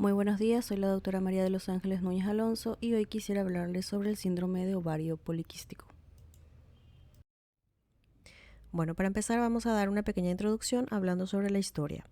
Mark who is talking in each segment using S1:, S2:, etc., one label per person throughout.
S1: Muy buenos días, soy la doctora María de los Ángeles Núñez Alonso y hoy quisiera hablarles sobre el síndrome de ovario poliquístico. Bueno, para empezar vamos a dar una pequeña introducción hablando sobre la historia.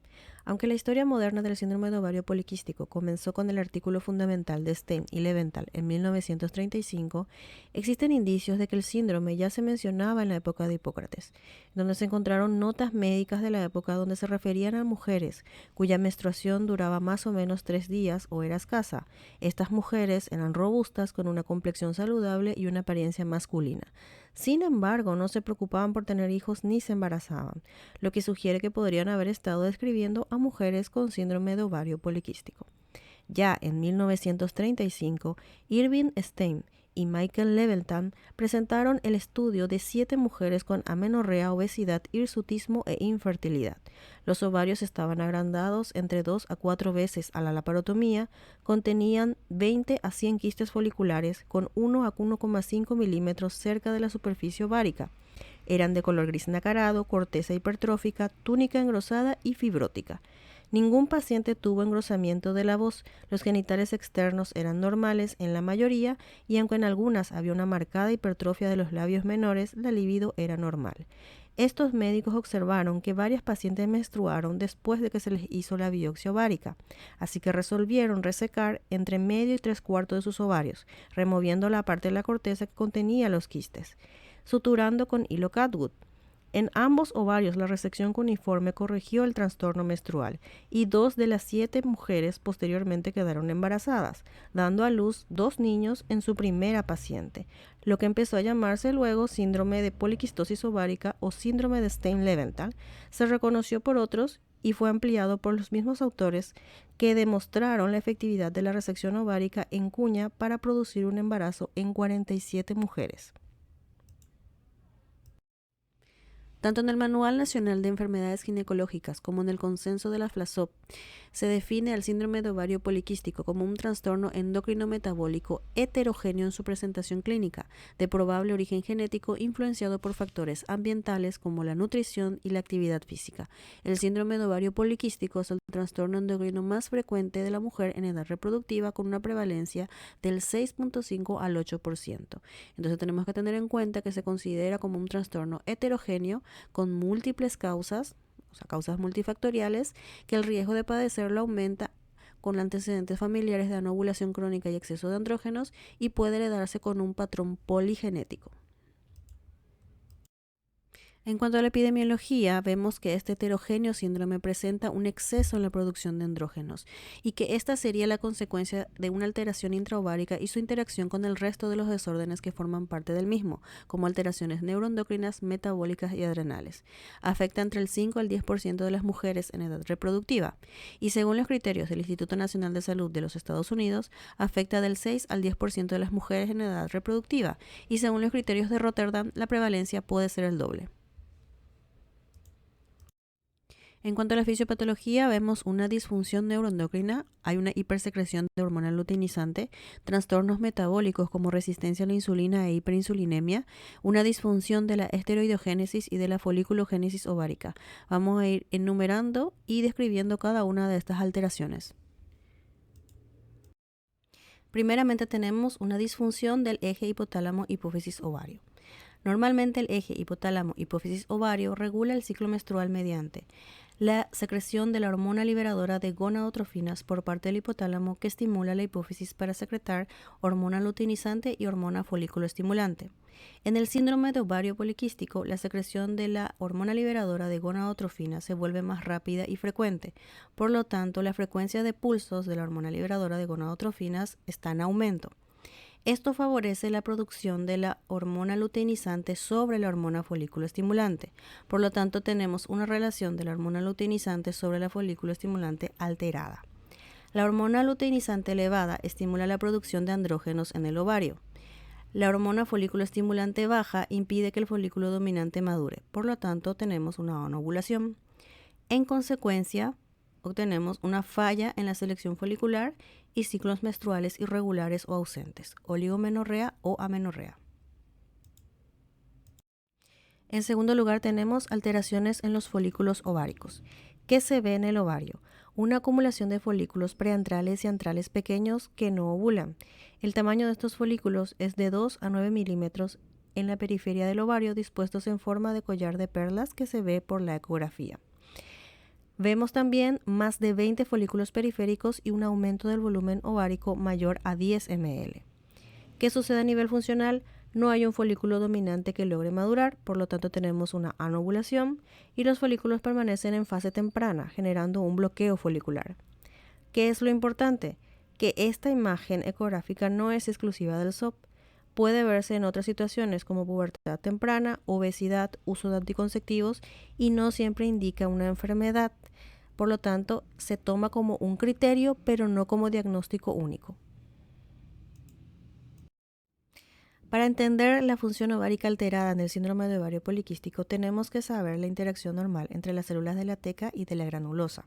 S1: Aunque la historia moderna del síndrome de ovario poliquístico comenzó con el artículo fundamental de Stein y Leventhal en 1935, existen indicios de que el síndrome ya se mencionaba en la época de Hipócrates, donde se encontraron notas médicas de la época donde se referían a mujeres cuya menstruación duraba más o menos 3 días o era escasa. Estas mujeres eran robustas, con una complexión saludable y una apariencia masculina. Sin embargo, no se preocupaban por tener hijos ni se embarazaban, lo que sugiere que podrían haber estado describiendo a mujeres con síndrome de ovario poliquístico. Ya en 1935, Irving Stein y Michael Leventhal presentaron el estudio de 7 mujeres con amenorrea, obesidad, hirsutismo e infertilidad. Los ovarios estaban agrandados entre 2 a 4 veces a la laparotomía, contenían 20 a 100 quistes foliculares con 1 a 1,5 milímetros cerca de la superficie ovárica. Eran de color gris nacarado, corteza hipertrófica, túnica engrosada y fibrótica. Ningún paciente tuvo engrosamiento de la voz, los genitales externos eran normales en la mayoría y aunque en algunas había una marcada hipertrofia de los labios menores, la libido era normal. Estos médicos observaron que varias pacientes menstruaron después de que se les hizo la biopsia ovárica, así que resolvieron resecar entre medio y 3/4 de sus ovarios, removiendo la parte de la corteza que contenía los quistes, suturando con hilo Catwood. En ambos ovarios la resección cuneiforme corrigió el trastorno menstrual y 2 de las 7 mujeres posteriormente quedaron embarazadas, dando a luz 2 niños en su primera paciente, lo que empezó a llamarse luego síndrome de poliquistosis ovárica o síndrome de Stein-Leventhal. Se reconoció por otros y fue ampliado por los mismos autores que demostraron la efectividad de la resección ovárica en cuña para producir un embarazo en 47 mujeres. Tanto en el Manual Nacional de Enfermedades Ginecológicas como en el Consenso de la FLASOP se define al síndrome de ovario poliquístico como un trastorno endocrino-metabólico heterogéneo en su presentación clínica, de probable origen genético influenciado por factores ambientales como la nutrición y la actividad física. El síndrome de ovario poliquístico es el trastorno endocrino más frecuente de la mujer en edad reproductiva, con una prevalencia del 6,5 al 8%. Entonces tenemos que tener en cuenta que se considera como un trastorno heterogéneo con múltiples causas, o sea, causas multifactoriales, que el riesgo de padecerlo aumenta con antecedentes familiares de anovulación crónica y exceso de andrógenos y puede heredarse con un patrón poligenético. En cuanto a la epidemiología, vemos que este heterogéneo síndrome presenta un exceso en la producción de andrógenos y que esta sería la consecuencia de una alteración intraovárica y su interacción con el resto de los desórdenes que forman parte del mismo, como alteraciones neuroendocrinas, metabólicas y adrenales. Afecta entre el 5 al 10% de las mujeres en edad reproductiva y, según los criterios del Instituto Nacional de Salud de los Estados Unidos, afecta del 6 al 10% de las mujeres en edad reproductiva y, según los criterios de Rotterdam, la prevalencia puede ser el doble. En cuanto a la fisiopatología, vemos una disfunción neuroendocrina, hay una hipersecreción de hormona luteinizante, trastornos metabólicos como resistencia a la insulina e hiperinsulinemia, una disfunción de la esteroidogénesis y de la foliculogénesis ovárica. Vamos a ir enumerando y describiendo cada una de estas alteraciones. Primeramente tenemos una disfunción del eje hipotálamo-hipófisis-ovario. Normalmente el eje hipotálamo-hipófisis-ovario regula el ciclo menstrual mediante la secreción de la hormona liberadora de gonadotrofinas por parte del hipotálamo, que estimula la hipófisis para secretar hormona luteinizante y hormona folículo estimulante. En el síndrome de ovario poliquístico, la secreción de la hormona liberadora de gonadotrofina se vuelve más rápida y frecuente. Por lo tanto, la frecuencia de pulsos de la hormona liberadora de gonadotrofinas está en aumento. Esto favorece la producción de la hormona luteinizante sobre la hormona folículo estimulante. Por lo tanto, tenemos una relación de la hormona luteinizante sobre la folículo estimulante alterada. La hormona luteinizante elevada estimula la producción de andrógenos en el ovario. La hormona folículo estimulante baja impide que el folículo dominante madure. Por lo tanto, tenemos una anovulación. En consecuencia, obtenemos una falla en la selección folicular y ciclos menstruales irregulares o ausentes, oligomenorrea o amenorrea. En segundo lugar, tenemos alteraciones en los folículos ováricos. ¿Qué se ve en el ovario? una acumulación de folículos preantrales y antrales pequeños que no ovulan. El tamaño de estos folículos es de 2 a 9 milímetros en la periferia del ovario, dispuestos en forma de collar de perlas que se ve por la ecografía. Vemos también más de 20 folículos periféricos y un aumento del volumen ovárico mayor a 10 ml. ¿Qué sucede a nivel funcional? No hay un folículo dominante que logre madurar, por lo tanto tenemos una anovulación y los folículos permanecen en fase temprana, generando un bloqueo folicular. ¿Qué es lo importante? Que esta imagen ecográfica no es exclusiva del SOP. Puede verse en otras situaciones como pubertad temprana, obesidad, uso de anticonceptivos y no siempre indica una enfermedad. Por lo tanto, se toma como un criterio, pero no como diagnóstico único. Para entender la función ovárica alterada en el síndrome de ovario poliquístico, tenemos que saber la interacción normal entre las células de la teca y de la granulosa.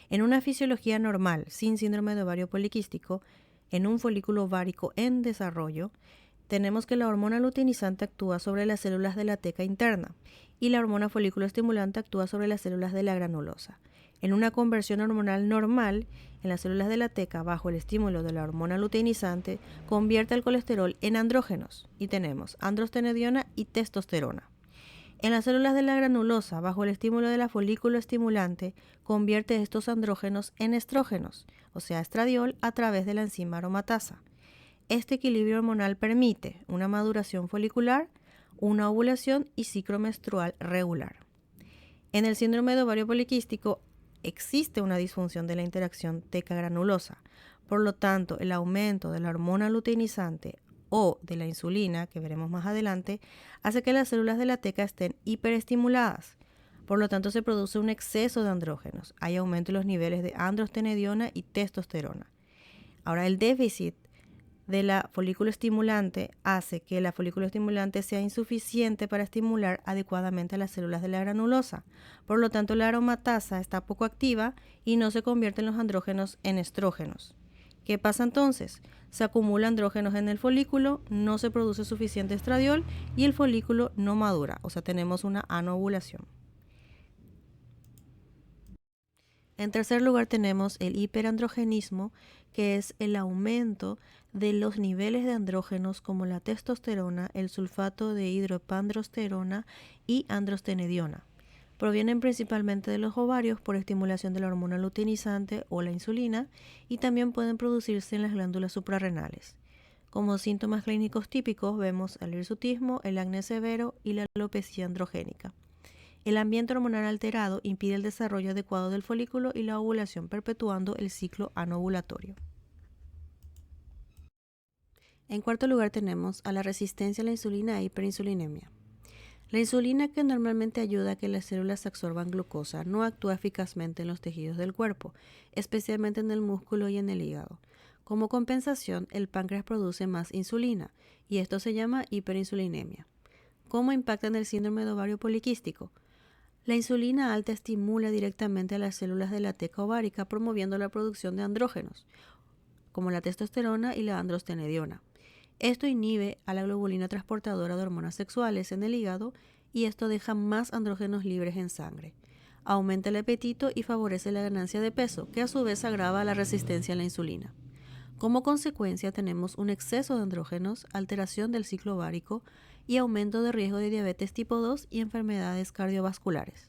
S1: En una fisiología normal, sin síndrome de ovario poliquístico, en un folículo ovárico en desarrollo, tenemos que la hormona luteinizante actúa sobre las células de la teca interna y la hormona folículo estimulante actúa sobre las células de la granulosa. En una conversión hormonal normal, en las células de la teca, bajo el estímulo de la hormona luteinizante, convierte el colesterol en andrógenos y tenemos androstenediona y testosterona. En las células de la granulosa, bajo el estímulo de la folículo estimulante, convierte estos andrógenos en estrógenos, o sea, estradiol, a través de la enzima aromatasa. Este equilibrio hormonal permite una maduración folicular, una ovulación y ciclo menstrual regular. En el síndrome de ovario poliquístico existe una disfunción de la interacción teca-granulosa. Por lo tanto, el aumento de la hormona luteinizante o de la insulina, que veremos más adelante, hace que las células de la teca estén hiperestimuladas. Por lo tanto, se produce un exceso de andrógenos. Hay aumento en los niveles de androstenediona y testosterona. Ahora, el déficit de la folículo estimulante hace que la folículo estimulante sea insuficiente para estimular adecuadamente a las células de la granulosa. Por lo tanto, la aromatasa está poco activa y no se convierten los andrógenos en estrógenos. ¿Qué pasa entonces? Se acumulan andrógenos en el folículo, no se produce suficiente estradiol y el folículo no madura, o sea, tenemos una anovulación. En tercer lugar tenemos el hiperandrogenismo, que es el aumento de los niveles de andrógenos como la testosterona, el sulfato de hidroepandrosterona y androstenediona. Provienen principalmente de los ovarios por estimulación de la hormona luteinizante o la insulina y también pueden producirse en las glándulas suprarrenales. Como síntomas clínicos típicos vemos el hirsutismo, el acné severo y la alopecia androgénica. El ambiente hormonal alterado impide el desarrollo adecuado del folículo y la ovulación, perpetuando el ciclo anovulatorio. En cuarto lugar tenemos a la resistencia a la insulina e hiperinsulinemia. La insulina, que normalmente ayuda a que las células absorban glucosa, no actúa eficazmente en los tejidos del cuerpo, especialmente en el músculo y en el hígado. Como compensación, el páncreas produce más insulina y esto se llama hiperinsulinemia. ¿Cómo impacta en el síndrome de ovario poliquístico? La insulina alta estimula directamente a las células de la teca ovárica, promoviendo la producción de andrógenos, como la testosterona y la androstenediona. Esto inhibe a la globulina transportadora de hormonas sexuales en el hígado y esto deja más andrógenos libres en sangre. Aumenta el apetito y favorece la ganancia de peso, que a su vez agrava la resistencia a la insulina. Como consecuencia tenemos un exceso de andrógenos, alteración del ciclo ovárico y aumento de riesgo de diabetes tipo 2 y enfermedades cardiovasculares.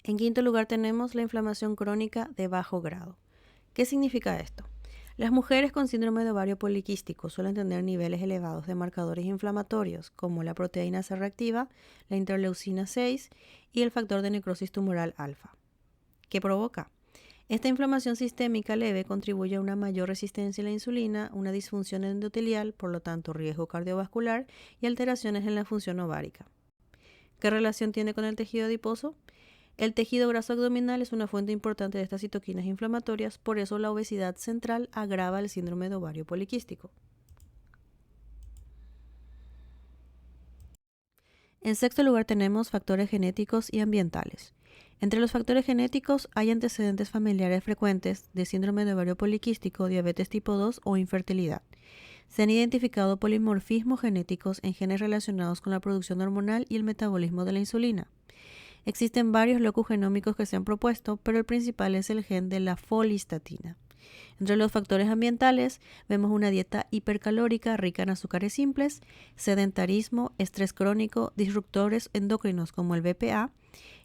S1: En quinto lugar tenemos la inflamación crónica de bajo grado. ¿Qué significa esto? Las mujeres con síndrome de ovario poliquístico suelen tener niveles elevados de marcadores inflamatorios como la proteína C reactiva, la interleucina 6 y el factor de necrosis tumoral alfa. ¿Qué provoca? Esta inflamación sistémica leve contribuye a una mayor resistencia a la insulina, una disfunción endotelial, por lo tanto riesgo cardiovascular y alteraciones en la función ovárica. ¿Qué relación tiene con el tejido adiposo? El tejido graso abdominal es una fuente importante de estas citoquinas inflamatorias, por eso la obesidad central agrava el síndrome de ovario poliquístico. En sexto lugar tenemos factores genéticos y ambientales. Entre los factores genéticos hay antecedentes familiares frecuentes de síndrome de ovario poliquístico, diabetes tipo 2 o infertilidad. Se han identificado polimorfismos genéticos en genes relacionados con la producción hormonal y el metabolismo de la insulina. Existen varios locus genómicos que se han propuesto, pero el principal es el gen de la folistatina. Entre los factores ambientales vemos una dieta hipercalórica rica en azúcares simples, sedentarismo, estrés crónico, disruptores endocrinos como el BPA,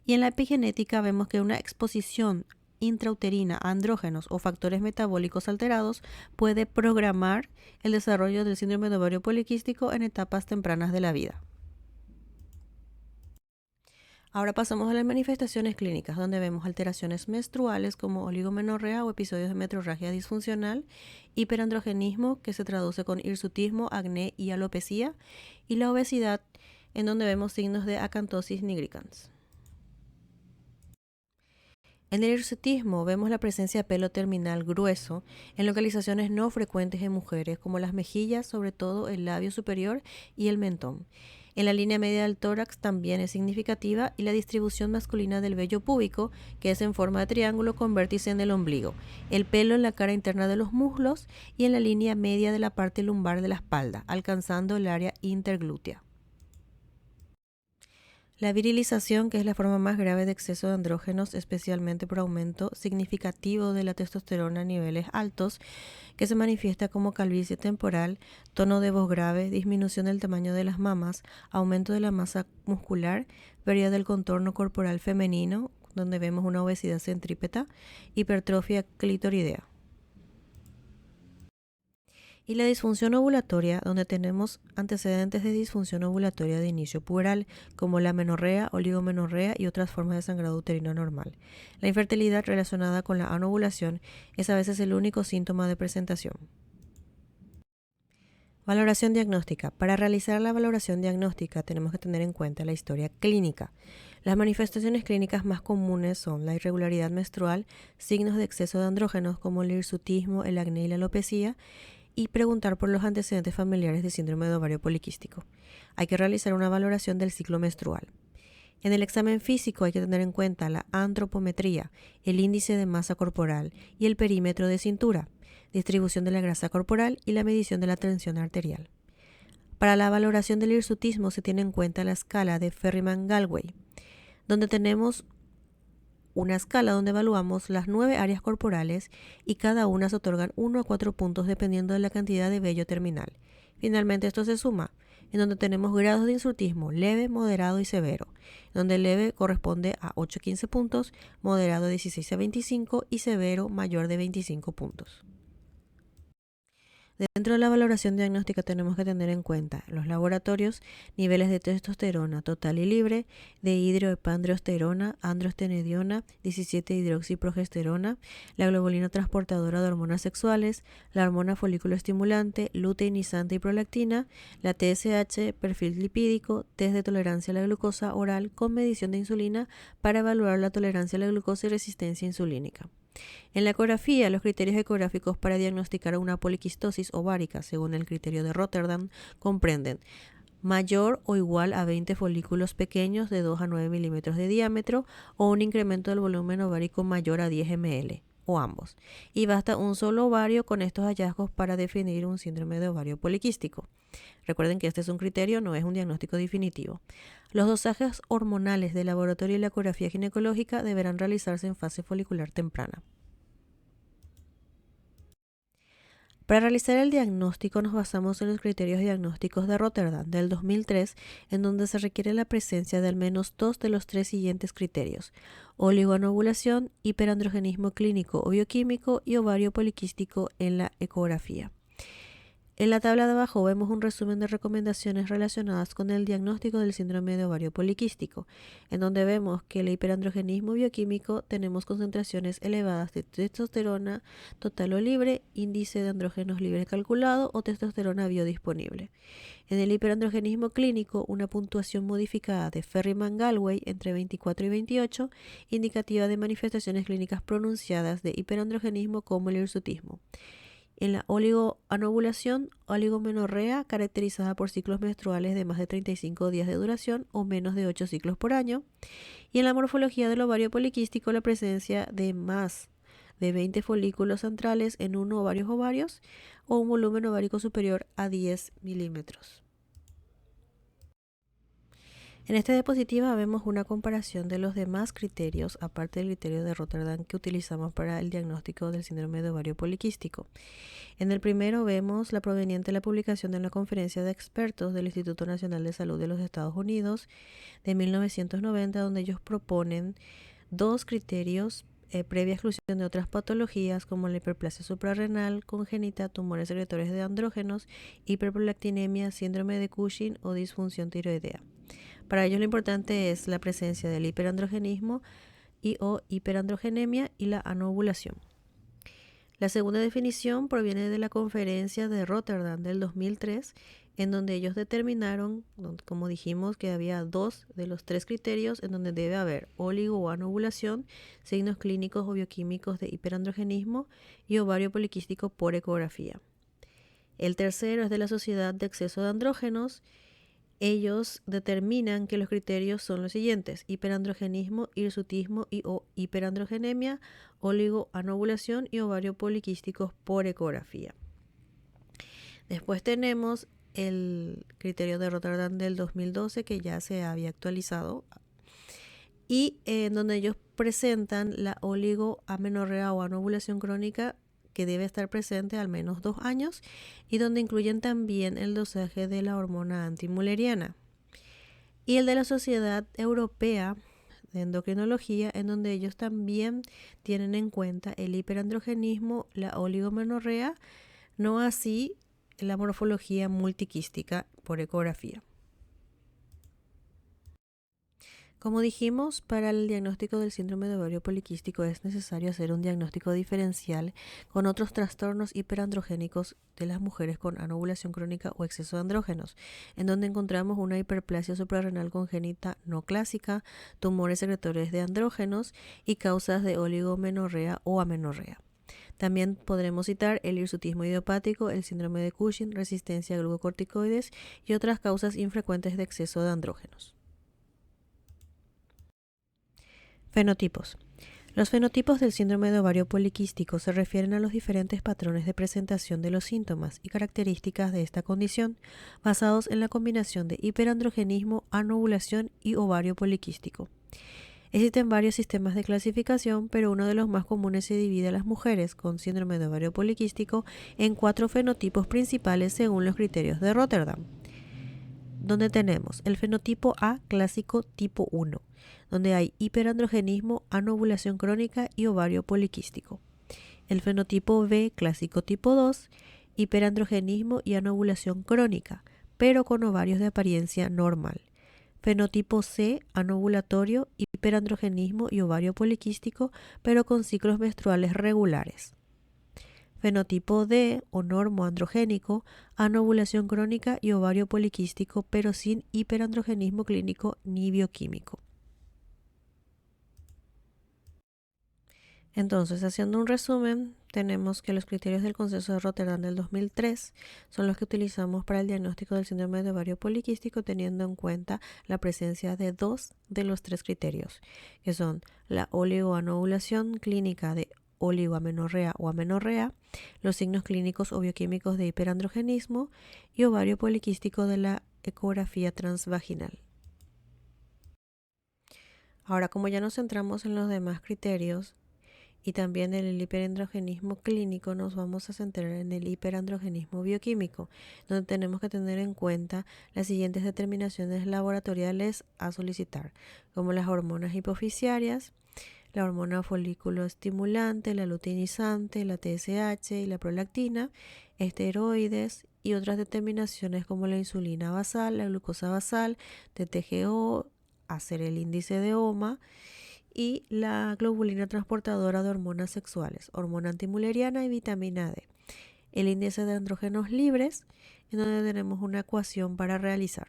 S1: y en la epigenética vemos que una exposición intrauterina a andrógenos o factores metabólicos alterados puede programar el desarrollo del síndrome de ovario poliquístico en etapas tempranas de la vida. Ahora pasamos a las manifestaciones clínicas, donde vemos alteraciones menstruales como oligomenorrea o episodios de metrorragia disfuncional, hiperandrogenismo, que se traduce con hirsutismo, acné y alopecia, y la obesidad, en donde vemos signos de acantosis nigricans. En el hirsutismo vemos la presencia de pelo terminal grueso en localizaciones no frecuentes en mujeres, como las mejillas, sobre todo el labio superior y el mentón. En la línea media del tórax también es significativa, y la distribución masculina del vello púbico, que es en forma de triángulo con vértice en el ombligo, el pelo en la cara interna de los muslos y en la línea media de la parte lumbar de la espalda, alcanzando el área interglútea. La virilización, que es la forma más grave de exceso de andrógenos, especialmente por aumento significativo de la testosterona a niveles altos, que se manifiesta como calvicie temporal, tono de voz grave, disminución del tamaño de las mamas, aumento de la masa muscular, pérdida del contorno corporal femenino, donde vemos una obesidad centrípeta, hipertrofia clitoridea. Y la disfunción ovulatoria, donde tenemos antecedentes de disfunción ovulatoria de inicio puberal, como la menorrea, oligomenorrea y otras formas de sangrado uterino anormal. La infertilidad relacionada con la anovulación es a veces el único síntoma de presentación. Valoración diagnóstica. Para realizar la valoración diagnóstica tenemos que tener en cuenta la historia clínica. Las manifestaciones clínicas más comunes son la irregularidad menstrual, signos de exceso de andrógenos como el hirsutismo, el acné y la alopecia, y preguntar por los antecedentes familiares de síndrome de ovario poliquístico. Hay que realizar una valoración del ciclo menstrual. En el examen físico hay que tener en cuenta la antropometría, el índice de masa corporal y el perímetro de cintura, distribución de la grasa corporal y la medición de la tensión arterial. Para la valoración del hirsutismo se tiene en cuenta la escala de Ferriman-Gallwey, donde tenemos una escala donde evaluamos las 9 áreas corporales y cada una se otorgan 1 a 4 puntos dependiendo de la cantidad de vello terminal. Finalmente esto se suma, en donde tenemos grados de hirsutismo leve, moderado y severo, donde leve corresponde a 8 a 15 puntos, moderado 16 a 25 y severo mayor de 25 puntos. Dentro de la valoración diagnóstica tenemos que tener en cuenta los laboratorios, niveles de testosterona total y libre, de hidroepandrosterona, androstenediona, 17-hidroxiprogesterona, la globulina transportadora de hormonas sexuales, la hormona folículo estimulante, luteinizante y prolactina, la TSH, perfil lipídico, test de tolerancia a la glucosa oral con medición de insulina para evaluar la tolerancia a la glucosa y resistencia insulínica. En la ecografía, los criterios ecográficos para diagnosticar una poliquistosis ovárica, según el criterio de Rotterdam, comprenden mayor o igual a 20 folículos pequeños de 2 a 9 milímetros de diámetro o un incremento del volumen ovárico mayor a 10 ml, o ambos. Y basta un solo ovario con estos hallazgos para definir un síndrome de ovario poliquístico. Recuerden que este es un criterio, no es un diagnóstico definitivo. Los dosajes hormonales del laboratorio y la ecografía ginecológica deberán realizarse en fase folicular temprana. Para realizar el diagnóstico nos basamos en los criterios diagnósticos de Rotterdam del 2003, en donde se requiere la presencia de al menos 2 de los 3 siguientes criterios: oligoanovulación, hiperandrogenismo clínico o bioquímico y ovario poliquístico en la ecografía. En la tabla de abajo vemos un resumen de recomendaciones relacionadas con el diagnóstico del síndrome de ovario poliquístico, en donde vemos que el hiperandrogenismo bioquímico tenemos concentraciones elevadas de testosterona total o libre, índice de andrógenos libres calculado o testosterona biodisponible. En el hiperandrogenismo clínico, una puntuación modificada de Ferriman-Gallwey entre 24 y 28, indicativa de manifestaciones clínicas pronunciadas de hiperandrogenismo como el hirsutismo. En la oligoanovulación, oligomenorrea, caracterizada por ciclos menstruales de más de 35 días de duración o menos de 8 ciclos por año. Y en la morfología del ovario poliquístico, la presencia de más de 20 folículos centrales en uno o varios ovarios o un volumen ovárico superior a 10 milímetros. En esta diapositiva vemos una comparación de los demás criterios, aparte del criterio de Rotterdam que utilizamos para el diagnóstico del síndrome de ovario poliquístico. En el primero vemos la proveniente de la publicación de la Conferencia de Expertos del Instituto Nacional de Salud de los Estados Unidos de 1990, donde ellos proponen dos criterios previa exclusión de otras patologías como la hiperplasia suprarrenal congénita, tumores secretores de andrógenos, hiperprolactinemia, síndrome de Cushing o disfunción tiroidea. Para ellos lo importante es la presencia del hiperandrogenismo y o hiperandrogenemia y la anovulación. La segunda definición proviene de la conferencia de Rotterdam del 2003, en donde ellos determinaron, como dijimos, que había dos de los tres criterios en donde debe haber oligo o anovulación, signos clínicos o bioquímicos de hiperandrogenismo y ovario poliquístico por ecografía. El tercero es de la Sociedad de Exceso de Andrógenos. Ellos determinan que los criterios son los siguientes: hiperandrogenismo, hirsutismo y o hiperandrogenemia, oligoanovulación y ovario poliquísticos por ecografía. Después tenemos el criterio de Rotterdam del 2012, que ya se había actualizado, y en donde ellos presentan la oligoamenorrea o anovulación crónica, que debe estar presente al menos 2 años, y donde incluyen también el dosaje de la hormona antimuleriana. Y el de la Sociedad Europea de Endocrinología, en donde ellos también tienen en cuenta el hiperandrogenismo, la oligomenorrea, no así la morfología multiquística por ecografía. Como dijimos, para el diagnóstico del síndrome de ovario poliquístico es necesario hacer un diagnóstico diferencial con otros trastornos hiperandrogénicos de las mujeres con anovulación crónica o exceso de andrógenos, en donde encontramos una hiperplasia suprarrenal congénita no clásica, tumores secretores de andrógenos y causas de oligomenorrea o amenorrea. También podremos citar el hirsutismo idiopático, el síndrome de Cushing, resistencia a glucocorticoides y otras causas infrecuentes de exceso de andrógenos. Fenotipos. Los fenotipos del síndrome de ovario poliquístico se refieren a los diferentes patrones de presentación de los síntomas y características de esta condición, basados en la combinación de hiperandrogenismo, anovulación y ovario poliquístico. Existen varios sistemas de clasificación, pero uno de los más comunes se divide a las mujeres con síndrome de ovario poliquístico en 4 fenotipos principales según los criterios de Rotterdam, donde tenemos el fenotipo A clásico tipo 1, donde hay hiperandrogenismo, anovulación crónica y ovario poliquístico. El fenotipo B clásico tipo 2, hiperandrogenismo y anovulación crónica, pero con ovarios de apariencia normal. Fenotipo C, anovulatorio, hiperandrogenismo y ovario poliquístico, pero con ciclos menstruales regulares. Fenotipo D, o normoandrogénico, anovulación crónica y ovario poliquístico, pero sin hiperandrogenismo clínico ni bioquímico. Entonces, haciendo un resumen, tenemos que los criterios del Consenso de Rotterdam del 2003 son los que utilizamos para el diagnóstico del síndrome de ovario poliquístico, teniendo en cuenta la presencia de 2 de los 3 criterios, que son la oligoanovulación clínica de oligoamenorrea o amenorrea, los signos clínicos o bioquímicos de hiperandrogenismo y ovario poliquístico de la ecografía transvaginal. Ahora, como ya nos centramos en los demás criterios, y también en el hiperandrogenismo clínico, nos vamos a centrar en el hiperandrogenismo bioquímico, donde tenemos que tener en cuenta las siguientes determinaciones laboratoriales a solicitar, como las hormonas hipofisiarias, la hormona folículo estimulante, la luteinizante, la TSH y la prolactina, esteroides y otras determinaciones como la insulina basal, la glucosa basal, TTGO, hacer el índice de OMA, y la globulina transportadora de hormonas sexuales, hormona antimuleriana y vitamina D. El índice de andrógenos libres, en donde tenemos una ecuación para realizar.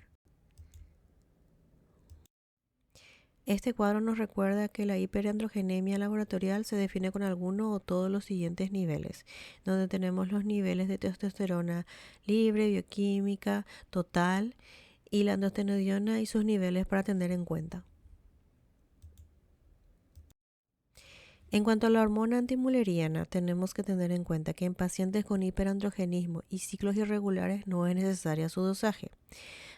S1: Este cuadro nos recuerda que la hiperandrogenemia laboratorial se define con alguno o todos los siguientes niveles, donde tenemos los niveles de testosterona libre, bioquímica, total y la androstenediona y sus niveles para tener en cuenta. En cuanto a la hormona antimuleriana, tenemos que tener en cuenta que en pacientes con hiperandrogenismo y ciclos irregulares no es necesaria su dosaje.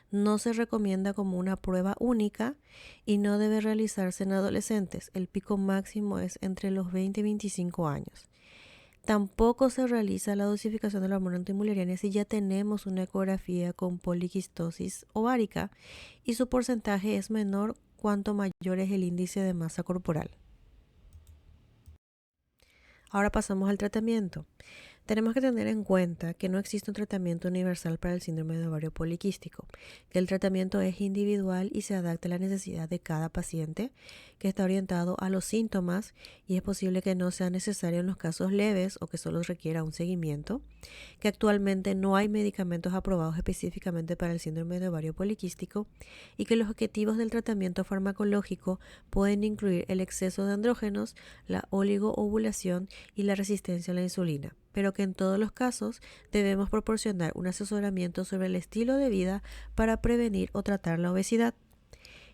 S1: No se recomienda como una prueba única y no debe realizarse en adolescentes. El pico máximo es entre los 20 y 25 años. Tampoco se realiza la dosificación de la hormona antimuleriana si ya tenemos una ecografía con poliquistosis ovárica y su porcentaje es menor cuanto mayor es el índice de masa corporal. Ahora pasamos al tratamiento. Tenemos que tener en cuenta que no existe un tratamiento universal para el síndrome de ovario poliquístico, que el tratamiento es individual y se adapta a la necesidad de cada paciente, que está orientado a los síntomas y es posible que no sea necesario en los casos leves o que solo requiera un seguimiento, que actualmente no hay medicamentos aprobados específicamente para el síndrome de ovario poliquístico y que los objetivos del tratamiento farmacológico pueden incluir el exceso de andrógenos, la oligoovulación y la resistencia a la insulina, pero que en todos los casos debemos proporcionar un asesoramiento sobre el estilo de vida para prevenir o tratar la obesidad.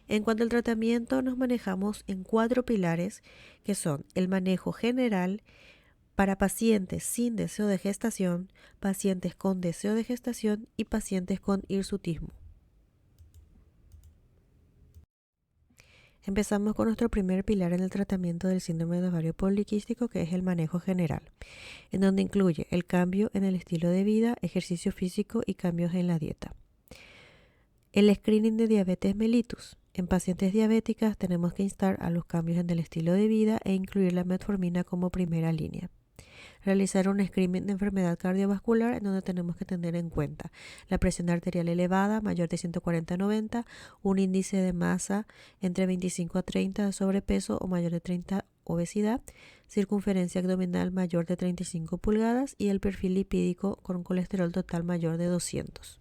S1: En cuanto al tratamiento, nos manejamos en 4 pilares que son el manejo general para pacientes sin deseo de gestación, pacientes con deseo de gestación y pacientes con hirsutismo. Empezamos con nuestro primer pilar en el tratamiento del síndrome de ovario poliquístico, que es el manejo general, en donde incluye el cambio en el estilo de vida, ejercicio físico y cambios en la dieta. El screening de diabetes mellitus. En pacientes diabéticas tenemos que instar a los cambios en el estilo de vida e incluir la metformina como primera línea. Realizar un screening de enfermedad cardiovascular en donde tenemos que tener en cuenta la presión arterial elevada, mayor de 140/90, un índice de masa entre 25 a 30 de sobrepeso o mayor de 30 obesidad, circunferencia abdominal mayor de 35 pulgadas y el perfil lipídico con colesterol total mayor de 200.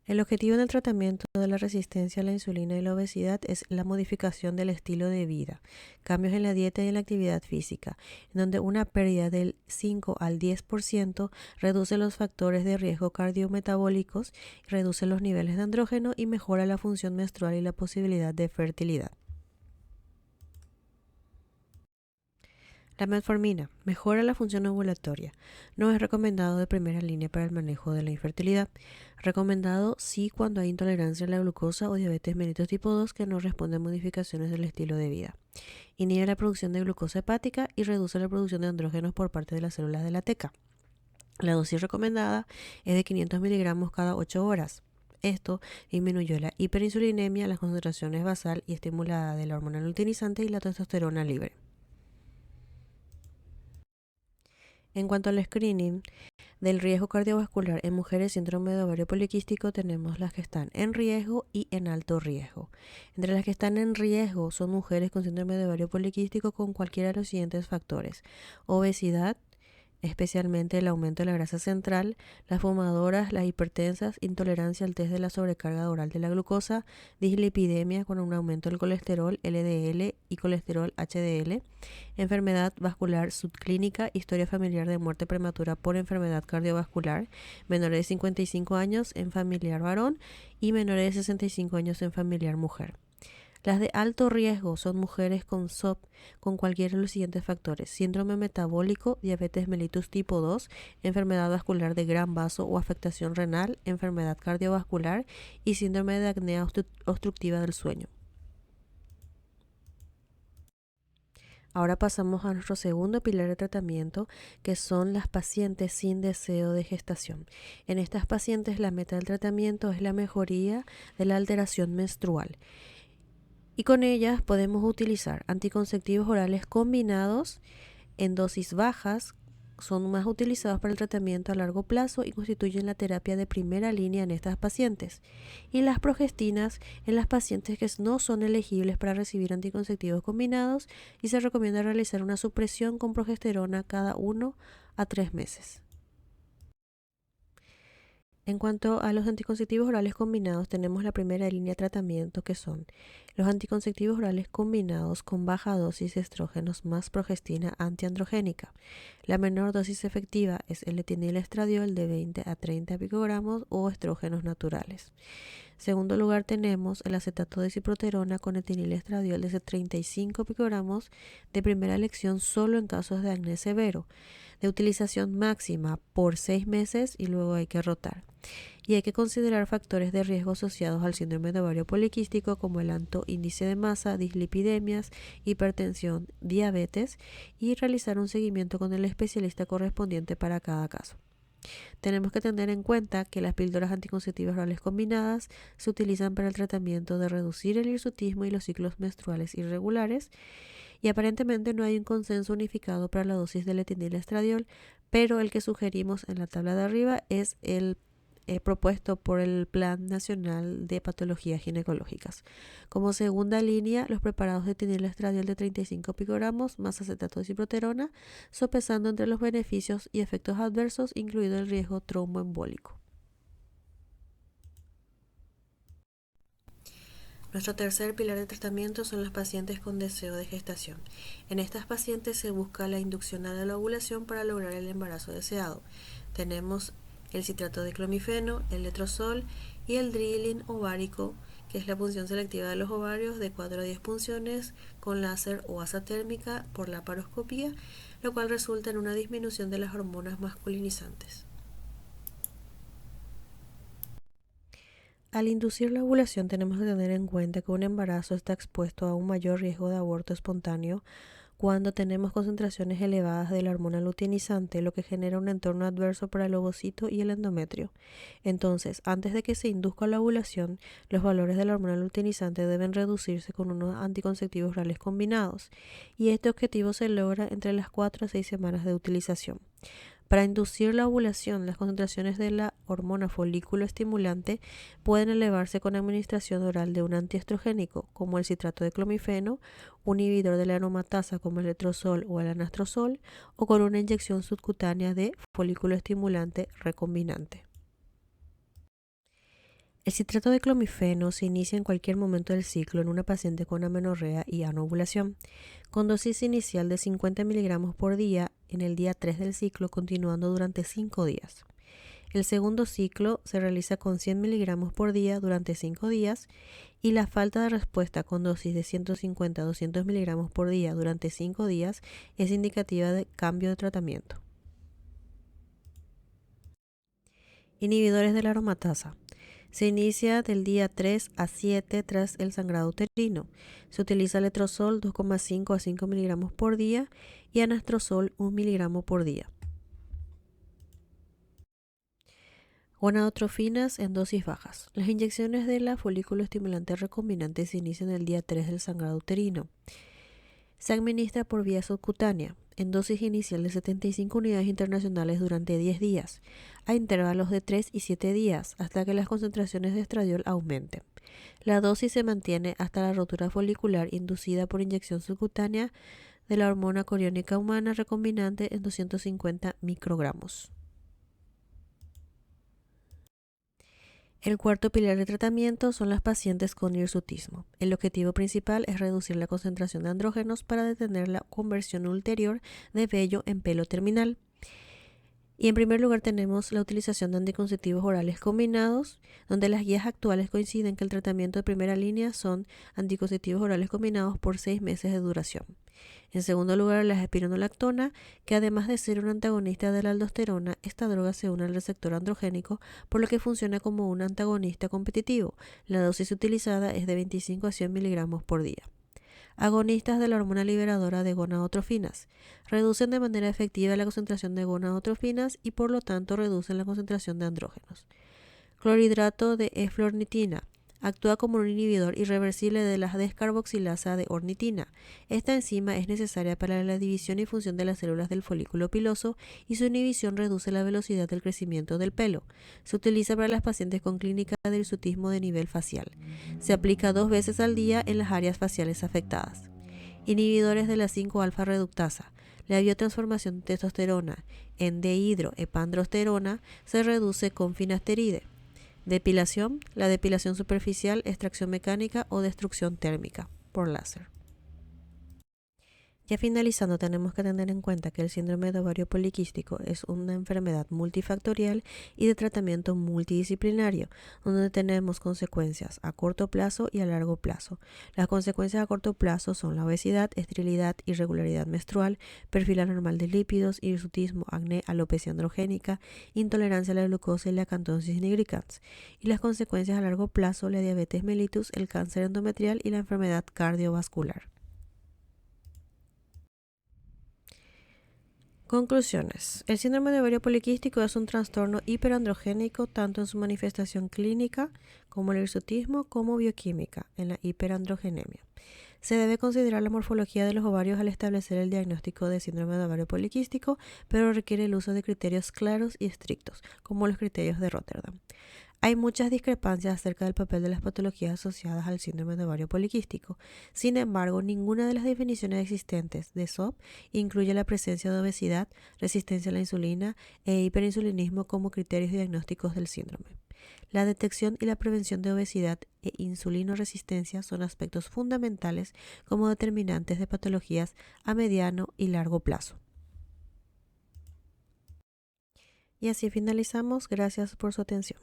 S1: El objetivo del tratamiento de la resistencia a la insulina y la obesidad es la modificación del estilo de vida, cambios en la dieta y en la actividad física, en donde una pérdida del 5 al 10% reduce los factores de riesgo cardiometabólicos, reduce los niveles de andrógeno y mejora la función menstrual y la posibilidad de fertilidad. La metformina mejora la función ovulatoria. No es recomendado de primera línea para el manejo de la infertilidad. Recomendado sí cuando hay intolerancia a la glucosa o diabetes mellitus tipo 2 que no responde a modificaciones del estilo de vida. Inhibe la producción de glucosa hepática y reduce la producción de andrógenos por parte de las células de la teca. La dosis recomendada es de 500 miligramos cada 8 horas. Esto disminuyó la hiperinsulinemia, las concentraciones basal y estimulada de la hormona luteinizante y la testosterona libre. En cuanto al screening del riesgo cardiovascular en mujeres síndrome de ovario poliquístico, tenemos las que están en riesgo y en alto riesgo. Entre las que están en riesgo son mujeres con síndrome de ovario poliquístico con cualquiera de los siguientes factores: obesidad, especialmente el aumento de la grasa central, las fumadoras, las hipertensas, intolerancia al test de la sobrecarga oral de la glucosa, dislipidemia con un aumento del colesterol LDL y colesterol HDL, enfermedad vascular subclínica, historia familiar de muerte prematura por enfermedad cardiovascular, menores de 55 años en familiar varón y menores de 65 años en familiar mujer. Las de alto riesgo son mujeres con SOP con cualquiera de los siguientes factores: síndrome metabólico, diabetes mellitus tipo 2, enfermedad vascular de gran vaso o afectación renal, enfermedad cardiovascular y síndrome de apnea obstructiva del sueño. Ahora pasamos a nuestro segundo pilar de tratamiento, que son las pacientes sin deseo de gestación. En estas pacientes la meta del tratamiento es la mejoría de la alteración menstrual. Y con ellas podemos utilizar anticonceptivos orales combinados en dosis bajas, son más utilizados para el tratamiento a largo plazo y constituyen la terapia de primera línea en estas pacientes. Y las progestinas en las pacientes que no son elegibles para recibir anticonceptivos combinados y se recomienda realizar una supresión con progesterona cada 1 a 3 meses. En cuanto a los anticonceptivos orales combinados, tenemos la primera línea de tratamiento, que son los anticonceptivos orales combinados con baja dosis de estrógenos más progestina antiandrogénica. La menor dosis efectiva es el etinilestradiol de 20 a 30 picogramos o estrógenos naturales. En segundo lugar tenemos el acetato de ciproterona con etinilestradiol de 35 picogramos de primera elección solo en casos de acné severo. de utilización máxima por 6 meses y luego hay que rotar. Y hay que considerar factores de riesgo asociados al síndrome de ovario poliquístico como el alto índice de masa, dislipidemias, hipertensión, diabetes y realizar un seguimiento con el especialista correspondiente para cada caso. Tenemos que tener en cuenta que las píldoras anticonceptivas orales combinadas se utilizan para el tratamiento de reducir el hirsutismo y los ciclos menstruales irregulares y aparentemente no hay un consenso unificado para la dosis de letinil-estradiol, pero el que sugerimos en la tabla de arriba es el propuesto por el Plan Nacional de Patologías Ginecológicas. Como segunda línea, los preparados de etinil-estradiol de 35 picogramos más acetato de ciproterona, sopesando entre los beneficios y efectos adversos, incluido el riesgo tromboembólico. Nuestro tercer pilar de tratamiento son los pacientes con deseo de gestación. En estas pacientes se busca la inducción a la ovulación para lograr el embarazo deseado. Tenemos el citrato de clomifeno, el letrozol y el drilling ovárico, que es la punción selectiva de los ovarios de 4 a 10 punciones con láser o asa térmica por la laparoscopía, lo cual resulta en una disminución de las hormonas masculinizantes. Al inducir la ovulación tenemos que tener en cuenta que un embarazo está expuesto a un mayor riesgo de aborto espontáneo cuando tenemos concentraciones elevadas de la hormona luteinizante, lo que genera un entorno adverso para el ovocito y el endometrio. Entonces, antes de que se induzca la ovulación, los valores de la hormona luteinizante deben reducirse con unos anticonceptivos orales combinados, y este objetivo se logra entre las 4 a 6 semanas de utilización. Para inducir la ovulación, las concentraciones de la hormona folículo estimulante pueden elevarse con administración oral de un antiestrogénico, como el citrato de clomifeno, un inhibidor de la aromatasa como el letrozol o el anastrozol, o con una inyección subcutánea de folículo estimulante recombinante. El citrato de clomifeno se inicia en cualquier momento del ciclo en una paciente con amenorrea y anovulación, con dosis inicial de 50 miligramos por día en el día 3 del ciclo, continuando durante 5 días. El segundo ciclo se realiza con 100 miligramos por día durante 5 días y la falta de respuesta con dosis de 150 a 200 miligramos por día durante 5 días es indicativa de cambio de tratamiento. Inhibidores de la aromatasa. Se inicia del día 3 a 7 tras el sangrado uterino. Se utiliza letrozol 2,5 a 5 miligramos por día y anastrozol 1 miligramo por día. Gonadotrofinas en dosis bajas. Las inyecciones de la folículo estimulante recombinante se inician el día 3 del sangrado uterino. Se administra por vía subcutánea en dosis inicial de 75 unidades internacionales durante 10 días, a intervalos de 3 y 7 días, hasta que las concentraciones de estradiol aumenten. La dosis se mantiene hasta la rotura folicular inducida por inyección subcutánea de la hormona coriónica humana recombinante en 250 microgramos. El cuarto pilar de tratamiento son las pacientes con hirsutismo. El objetivo principal es reducir la concentración de andrógenos para detener la conversión ulterior de vello en pelo terminal. Y en primer lugar tenemos la utilización de anticonceptivos orales combinados, donde las guías actuales coinciden que el tratamiento de primera línea son anticonceptivos orales combinados por 6 meses de duración. En segundo lugar, la espironolactona, que además de ser un antagonista de la aldosterona, esta droga se une al receptor androgénico, por lo que funciona como un antagonista competitivo. La dosis utilizada es de 25 a 100 miligramos por día. Agonistas de la hormona liberadora de gonadotrofinas. Reducen de manera efectiva la concentración de gonadotrofinas y por lo tanto reducen la concentración de andrógenos. Clorhidrato de eflornitina. Actúa como un inhibidor irreversible de la descarboxilasa de ornitina. Esta enzima es necesaria para la división y función de las células del folículo piloso y su inhibición reduce la velocidad del crecimiento del pelo. Se utiliza para las pacientes con clínica de hirsutismo de nivel facial. Se aplica 2 veces al día en las áreas faciales afectadas. Inhibidores de la 5-alfa reductasa. La biotransformación de testosterona en dehidroepandrosterona se reduce con finasteride. Depilación, la depilación superficial, extracción mecánica o destrucción térmica por láser. Ya finalizando, tenemos que tener en cuenta que el síndrome de ovario poliquístico es una enfermedad multifactorial y de tratamiento multidisciplinario, donde tenemos consecuencias a corto plazo y a largo plazo. Las consecuencias a corto plazo son la obesidad, esterilidad, irregularidad menstrual, perfil anormal de lípidos, hirsutismo, acné, alopecia androgénica, intolerancia a la glucosa y la acantosis nigricans. Y las consecuencias a largo plazo, la diabetes mellitus, el cáncer endometrial y la enfermedad cardiovascular. Conclusiones. El síndrome de ovario poliquístico es un trastorno hiperandrogénico tanto en su manifestación clínica como el hirsutismo como bioquímica en la hiperandrogenemia. Se debe considerar la morfología de los ovarios al establecer el diagnóstico de síndrome de ovario poliquístico, pero requiere el uso de criterios claros y estrictos, como los criterios de Rotterdam. Hay muchas discrepancias acerca del papel de las patologías asociadas al síndrome de ovario poliquístico. Sin embargo, ninguna de las definiciones existentes de SOP incluye la presencia de obesidad, resistencia a la insulina e hiperinsulinismo como criterios diagnósticos del síndrome. La detección y la prevención de obesidad e insulinoresistencia son aspectos fundamentales como determinantes de patologías a mediano y largo plazo. Y así finalizamos. Gracias por su atención.